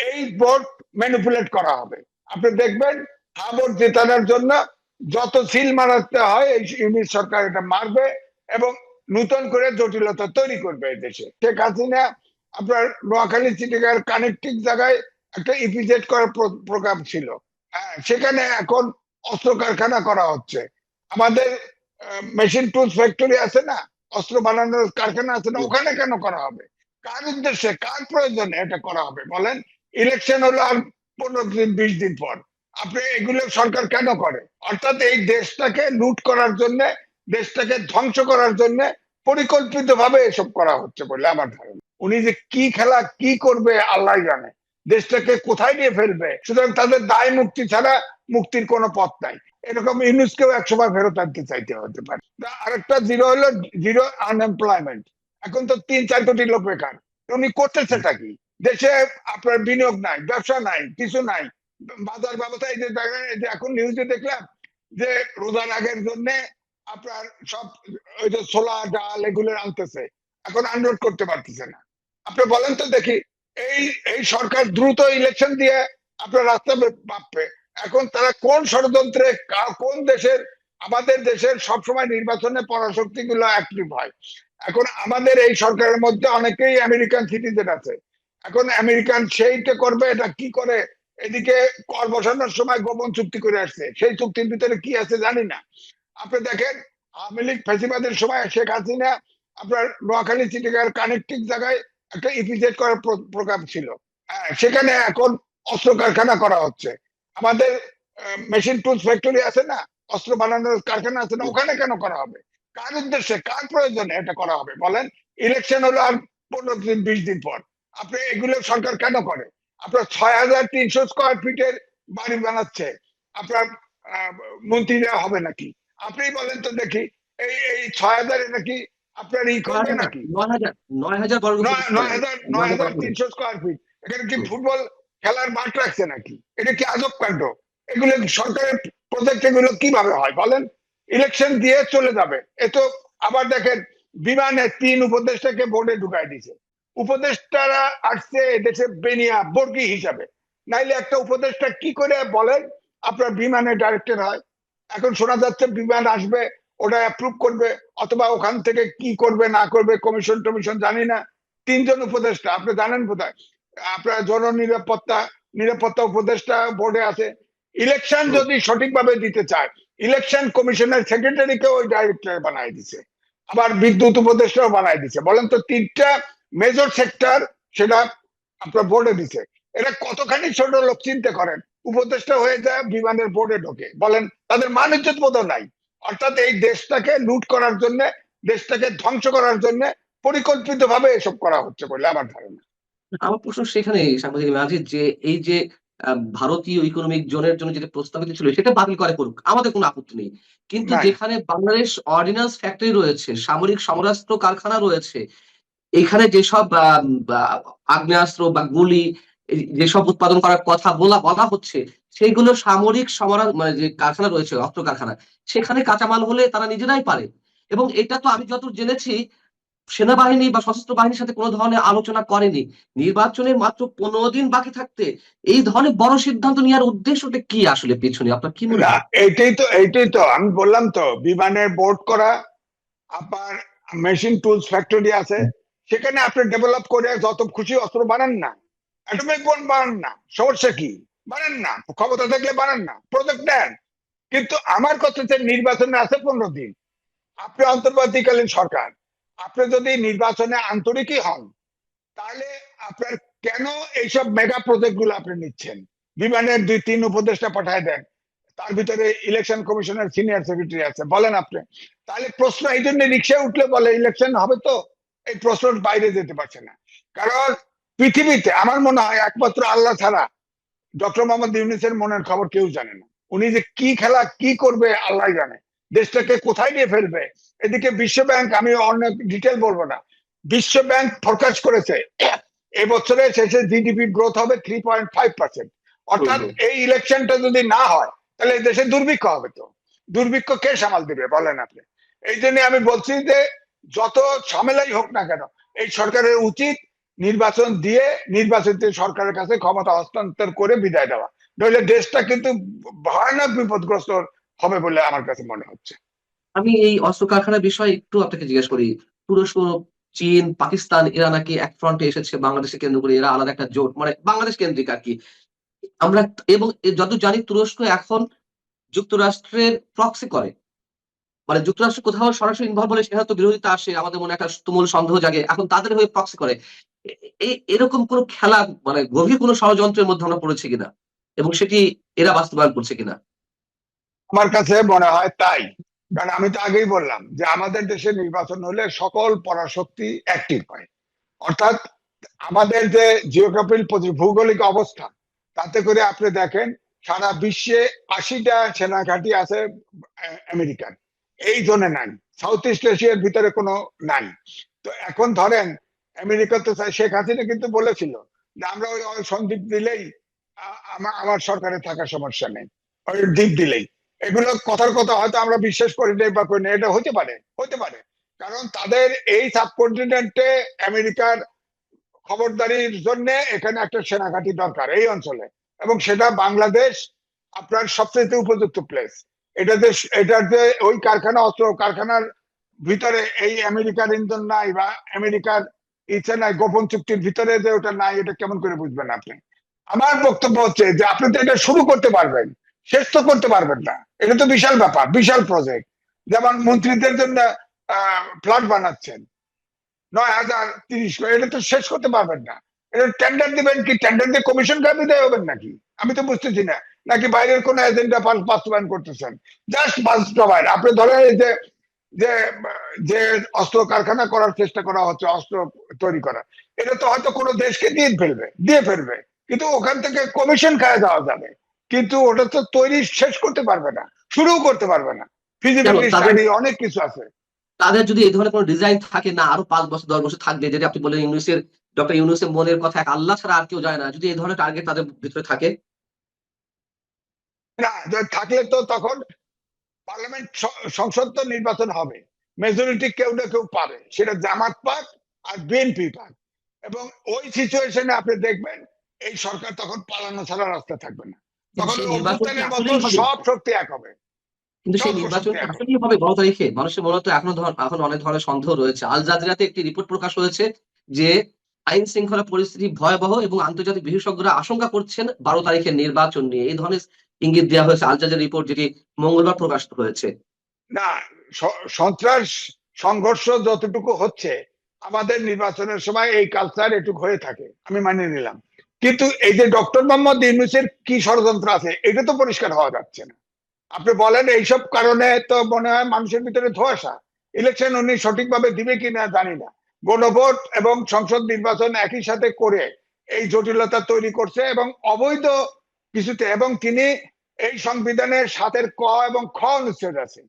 এই vote manipulate করা হবে। আপনি দেখবেন ভোট জেতানোর জন্য যত সিল মারাতে হয় এই ইউনিট সরকার এটা মারবে এবং নতুন করে জটিলতা তৈরি করবে এই দেশে। শেখ হাসিনা আপনার নোয়াখালী চিটিগার কানেক্টিং জায়গায় একটা ইপিজেড করার প্রোগ্রাম ছিল। হ্যাঁ, সেখানে এখন অস্ত্র কারখানা করা হচ্ছে। আমাদের মেশিন টুলস ফ্যাক্টরি আছে না, অস্ত্র বানানোর কারখানা আছে না, ওখানে কেন করা হবে? কার উদ্দেশ্যে, কার প্রয়োজনে এটা করা হবে বলেন? ইলেকশন হলো আর 15 দিন 20 দিন পর। আপনি এগুলো সরকার কেন করে? অর্থাৎ এই দেশটাকে লুট করার জন্য, দেশটাকে ধ্বংস করার জন্য পরিকল্পিত ভাবে এসব করা হচ্ছে বলে আমার ধারণা। উনি যে কি খেলা কি করবে আল্লাহ জানে, দেশটাকে কোথায় নিয়ে ফেলবে। সুতরাং তাদের দায় মুক্তি ছাড়া মুক্তির কোনো পথ নাই। এরকম ইউনুসকেও একসময় ফেরত আনতে চাইতে হতে পারে। আরেকটা জিরো হলো জিরো আনএমপ্লয়মেন্ট। এখন তো 3-4 কোটি লোক বেকার। উনি করতেছেটা কি? দেশে আপনার বিনিয়োগ নাই, ব্যবসা নাই, কিছু নাই, বাজার ব্যবস্থা। এই যে এখন নিউজে দেখলাম যে রোজার আগের জন্য আপনার সব ওই যে ছোলা ডাল এগুলো আনতেছে, এখন আনলোড করতে পারতেছে না। আপনি বলেন তো দেখি, এই এই সরকার দ্রুত ইলেকশন দিয়ে আপনার রাস্তা মাপবে। এখন তারা কোন ষড়যন্ত্রে, কোন দেশের, আমাদের দেশের সবসময় নির্বাচনে পরাশক্তি গুলো অ্যাক্টিভ হয়। এখন আমাদের এই সরকারের মধ্যে অনেকেই আমেরিকান সিটিজেন আছে। এখন আমেরিকান সেইটা করবে, এটা কি করে, এদিকে কর বসানোর সময় গোপন চুক্তি করে আসছে, সেই চুক্তির ভিতরে কি আছে জানি না। আপনি দেখেন আওয়ামী লীগ ফ্যাসিবাদের সময় শেখ হাসিনা আপনার নোয়াখালী চিটিগার কানেক্টিং জায়গায় একটা ইপিজেড করার প্রোগ্রাম ছিল। হ্যাঁ, সেখানে এখন অস্ত্র কারখানা করা হচ্ছে। আমাদের মেশিন টুলস ফ্যাক্টরি আছে না, অস্ত্র বানানোর কারখানা আছে না, ওখানে কেন করা হবে? কার উদ্দেশ্যে, কার প্রয়োজনে এটা করা হবে বলেন? ইলেকশন হলো আর 15 দিন 20 দিন পর। আপনি এগুলো সরকার কেন করে? আপনার 6300 স্কয়ার ফিটের বাড়ি বানাচ্ছে আপনার মন্ত্রীরা হবে নাকি? আপনি বলেন তো দেখি, এই 6000 নাকি আপনার ই করবে নাকি? 9,000 বর্গ ফুট, 9300 স্কয়ার ফিট। এখানে কি ফুটবল খেলার মাঠ রাখছে নাকি? এটা কি আজব কাণ্ড? এগুলো সরকারের প্রজেক্ট, এগুলো কিভাবে হয় বলেন? ইলেকশন দিয়ে চলে যাবে এ তো। আবার দেখেন বিমানে 3 উপদেষ্টাকে বোর্ডে ঢুকাই দিছে। উপদেষ্টারা আসছে এদেশে বেনিয়া বর্গী হিসাবে, নাইলে একটা উপদেষ্টা কি করে বলেন আপনার বিমানে ডাইরেক্টর হয়? এখন শোনা যাচ্ছে বিমান আসবে, ওটা অ্যাপ্রুভ করবে, অথবা ওখান থেকে কি করবে না করবে, কমিশন টমিশন জানি না। 3 জন উপদেষ্টা, আপনি জানেন বোধহয়। আপনার জননিরাপত্তা, নিরাপত্তা উপদেষ্টা বোর্ডে আছে। ইলেকশন যদি সঠিকভাবে দিতে চায়, ইলেকশন কমিশনের সেক্রেটারিকে ওই ডাইরেক্টর বানাই দিছে। আবার বিদ্যুৎ উপদেষ্টাও বানাই দিছে। বলেন তো 3টা মেজর সেক্টর সেটা আপনার বোর্ডে দিছে। এটা কতখানি ছোট লোক চিন্তা করেন। উপদেষ্টা হয়ে যায় বিমানের বোর্ডে ঢোকে, বলেন তাদের মান ইজ্জত বোধ নাই। অর্থাৎ এই দেশটাকে লুট করার জন্য, দেশটাকে ধ্বংস করার জন্য পরিকল্পিত ভাবে এসব করা হচ্ছে বলে আমার ধারণা। আমার প্রশ্ন সেখানে সাংবাদিক মাঝে যে এই যে ভারতীয় ইকোনমিক জোনের জন্য যেটা প্রস্তাবিত ছিল সেটা বাতিল করে করুক, আমাদের কোনো আপত্তি নেই। কিন্তু নাই, যেখানে বাংলাদেশ অর্ডিন্যান্স ফ্যাক্টরি রয়েছে, সামরিক সমরাস্ত্র কারখানা রয়েছে, এখানে যেসব আগ্নেয়াস্ত্র বা গুলি যেসব উৎপাদন করার কথা বলা হচ্ছে, সেইগুলো সামরিক মানে যে কারখানা রয়েছে, অস্ত্র কারখানা, সেখানে কাঁচামাল হলে তারা নিজেরাই পারে। এবং এটা তো আমি যতদূর জেনেছি সেনাবাহিনী বা সশস্ত্র বাহিনীর সাথে কোনো ধরনের আলোচনা করেনি। নির্বাচনে মাত্র 15 দিন বাকি থাকতে এই ধরনের বড় সিদ্ধান্ত নেওয়ার উদ্দেশ্যটা কি আসলে পেছনে আপনার কি মনে হয়? এইটাই তো আমি বললাম তো, বিমানের বোর্ড করা, আপনার মেশিন টুলস ফ্যাক্টরি আছে, সেখানে আপনি ডেভেলপ করে যত খুশি অস্ত্র বানান না, অ্যাটমিক বোম বানান না, সমস্যা কি? বানান না, ক্ষমতা থাকলে বানান না, প্রজেক্ট নেন। কিন্তু আমার কথা হচ্ছে নির্বাচনে আছে 15 দিন। আপনি অন্তর্বর্তীকালীন সরকার, আপনি যদি নির্বাচনে আন্তরিকই হন, তাহলে আপনার কেন এইসব মেগা প্রজেক্ট গুলো আপনি নিচ্ছেন? বিমানের 2-3 উপদেষ্টা পাঠায় দেন, তার ভিতরে ইলেকশন কমিশনের সিনিয়র সেক্রেটারি আছে, বলেন আপনি। তাহলে প্রশ্ন এই জন্য রিক্সায় উঠলে বলে ইলেকশন হবে তো, এই প্রশ্নের বাইরে যেতে পারছে না। কারণ পৃথিবীতে আমার মনে হয় একমাত্র আল্লাহ ছাড়া ডক্টর মোহাম্মদ ইউনূসের মনের খবর কেউ জানে না। উনি যে কি খেলা কি করবে আল্লাহ জানে, দেশটাকে কোথায় নিয়ে ফেলবে। এদিকে বিশ্ব ব্যাংক, আমি অনেক ডিটেল বলবো না, বিশ্ব ব্যাংক ফোরকাস্ট করেছে এবছরের শেষে জিডিপি গ্রোথ হবে 3.5%। অর্থাৎ এই ইলেকশনটা যদি না হয় তাহলে দেশে দুর্ভিক্ষ হবে। তো দুর্ভিক্ষ কে সামাল দিবে বলেন আপনি? এই জন্য আমি বলছি যে যত ঝামেলাই হোক না কেন, এই সরকারের উচিত নির্বাচন দিয়ে নির্বাচিত সরকারের কাছে ক্ষমতা হস্তান্তর করে বিদায় দেওয়া, নইলে দেশটা কিন্তু ভয়ানক বিপদগ্রস্ত হবে বলে আমার কাছে মনে হচ্ছে। আমি এই অস্ত্র কারখানার বিষয়ে একটু আপনাকে জিজ্ঞেস করি। তুরস্ক, চীন, পাকিস্তান এরা নাকি এক ফ্রন্টে এসেছে বাংলাদেশকে কেন্দ্র করে, এরা আলাদা একটা জোট, মানে বাংলাদেশ কেন্দ্রিক আর কি। আমরা এবং যত জানি তুরস্ক এখন যুক্তরাষ্ট্রের প্রক্সি করে, মানে যুক্তরাষ্ট্র কোথাও সরাসরি ইনভলভ হলে সেটা তো বিরোধিতা আসে, আমাদের মনে একটা তুমুল সন্দেহ জাগে, এখন তাদের হয়ে প্রক্সি করে। এরকম কোন খেলা, মানে গভীর কোন ষড়যন্ত্রের মধ্যে আমরা পড়েছি কিনা, এবং সেটি এরা বাস্তবায়ন করছে কিনা? আমার কাছে মনে হয় তাই। কারণ আমি তো আগেই বললাম যে আমাদের দেশে নির্বাচন হলে সকল পরাশক্তি অ্যাক্টিভ হয়। অর্থাৎ আমাদের যে জিওগ্রাফিক ভৌগোলিক অবস্থান, তাতে করে আপনি দেখেন সারা বিশ্বে 80টা সেনাঘাঁটি আছে আমেরিকান, এই জোনে নাই, সাউথ ইস্ট এশিয়ার ভিতরে কোনো নাই। তো এখন ধরেন আমেরিকা তো শেখ হাসিনা কিন্তু বলেছিল যে আমরা ওই সন্দ্বীপ দিলেই আমার সরকারে থাকার সমস্যা নেই, ওই দ্বীপ দিলেই। এগুলো কথার কথা হয়তো আমরা বিশ্বাস করি নাই বা করি না, এটা হতে পারে, হতে পারে। কারণ তাদের এই সাবকন্টিনেন্টে আমেরিকার খবরদারির জন্য এখানে একটা সেনাঘাঁটি দরকার এই অঞ্চলে, এবং সেটা বাংলাদেশ আপনার সবচেয়ে উপযুক্ত প্লেস। এটার যে ওই কারখানা, অস্ত্র কারখানার ভিতরে এই আমেরিকার ইন্ধন নাই বা আমেরিকার ইচ্ছা নাই, গোপন চুক্তির ভিতরে যে ওটা নাই, এটা কেমন করে বুঝবেন আপনি? আমার বক্তব্য হচ্ছে যে আপনি তো এটা শুরু করতে পারবেন, শেষ তো করতে পারবেন না। এটা তো বিশাল ব্যাপার, বিশাল প্রজেক্ট। যেমন মন্ত্রীদের জন্য ফ্ল্যাট বানাচ্ছেন 9,030 করে, এটা তো শেষ করতে পারবেন না। এটা টেন্ডার দিবেন কি? টেন্ডার দিয়ে কমিশন কার বিদায় হবেন নাকি? আমি তো বুঝতেছি না। নাকি বাইরের কোন এজেন্ডা বাস্তবায়ন করতেছেন? জাস্ট বাস্তবায়ন। আপনি ধরেন এই যে যে যে অস্ত্র কারখানা করার চেষ্টা করা হচ্ছে, অস্ত্র তৈরি করা, এটা তো হয়তো কোনো দেশকে দিয়ে ফেলবে, কিন্তু ওখান থেকে কমিশন খায় যাওয়া যাবে, কিন্তু ওটা তো তৈরি শেষ করতে পারবে না, শুরুও করতে পারবে না। কেন ফিজিবিলিটি তাদের স্টাডি অনেক কিছু আছে। তাদের যদি এই ধরনের কোনো ডিজাইন থাকে, না আরো 5 বছর 10 বছর থাকবে, যেটা আপনি বললেন ইউনুসের, ডক্টর ইউনুসের মনের কথা এক আল্লাহ ছাড়া আর কেউ যায় না, যদি এই ধরনের টার্গেট তাদের ভিতরে থাকে? না, থাকলে তো তখন পার্লামেন্ট, সংসদ তো নির্বাচন হবে, মেজরিটি কেউ না কেউ পাবে, সেটা জামাত পাক আর বিএনপি পাক। এবং ওই সিচুয়েশনে আপনি দেখবেন এই সরকার তখন পালানো ছাড়া রাস্তা থাকবে না, কিন্তু তখন সেই নির্বাচন কি অভ্যুত্থানের মতো আসলেই হবে? সব শক্তি এক হবে, কিন্তু সেই সব নির্বাচন শক্তি কি এক হবে। আসলেই হবে 12 তারিখে? মানুষের মনে তো এখন অনেক ধরনের সন্দেহ রয়েছে। আল জাজিরাতে একটি রিপোর্ট প্রকাশ হয়েছে যে আইন শৃঙ্খলা পরিস্থিতি ভয়াবহ এবং আন্তর্জাতিক বিশেষজ্ঞরা আশঙ্কা করছেন 12 তারিখের নির্বাচন নিয়ে। এই ধরনের ইঙ্গিত দেওয়া হয়েছে আল জাজিরা রিপোর্ট, যেটি মঙ্গলবার প্রকাশিত হয়েছে। না, সন্ত্রাস সংঘর্ষ যতটুকু হচ্ছে, আমাদের নির্বাচনের সময় এই কালচার এটুকু হয়ে থাকে, আমি মানিয়ে নিলাম। কিন্তু এই যে ডক্টর মোহাম্মদ ইউনূসের কি ষড়যন্ত্র আছে, এটা তো পরিষ্কার হওয়া যাচ্ছে না। আপনি বলেন এইসব কারণে তো মনে হয় মানুষের ভিতরে ধোঁয়াশা। ইলেকশন উনি সঠিকভাবে দিবে কিনা জানি না। গণভোট এবং সংসদ নির্বাচন একই সাথে করে এই জটিলতা তৈরি করছে, এবং অবৈধ কিছুতে, এবং তিনি এই সংবিধানের 7 ক এবং খ অনুচ্ছেদ আছে,